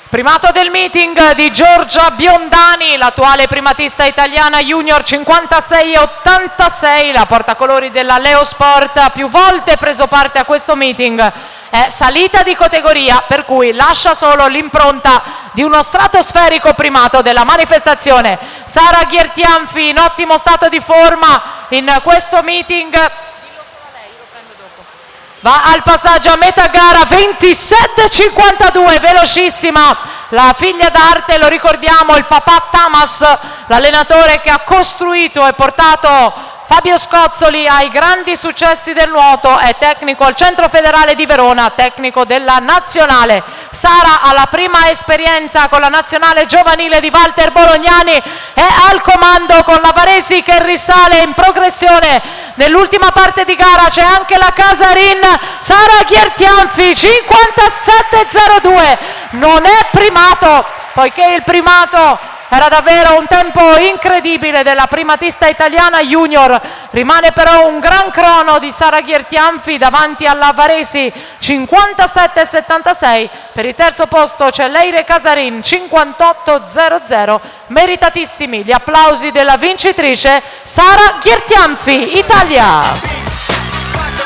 Primato del meeting di Giorgia Biondani, l'attuale primatista italiana junior 56-86, la portacolori della Leo Sport, ha più volte preso parte a questo meeting, è salita di categoria, per cui lascia solo l'impronta di uno stratosferico primato della manifestazione. Sara Ghiertianfi in ottimo stato di forma in questo meeting. Va al passaggio a metà gara, 27,52, velocissima la figlia d'arte, lo ricordiamo, il papà Tamas, l'allenatore che ha costruito e portato Fabio Scozzoli ai grandi successi del nuoto, è tecnico al Centro Federale di Verona, tecnico della Nazionale. Sara ha la prima esperienza con la Nazionale giovanile di Walter Bolognani, è al comando con la Varesi che risale in progressione. Nell'ultima parte di gara c'è anche la Casarin, Sara Ghiertianfi, 57,02, non è primato, poiché il primato era davvero un tempo incredibile della primatista italiana junior, rimane però un gran crono di Sara Ghiertianfi davanti alla Varesi, 57,76, per il terzo posto c'è Leire Casarin, 58,00, meritatissimi gli applausi della vincitrice Sara Ghiertianfi, Italia.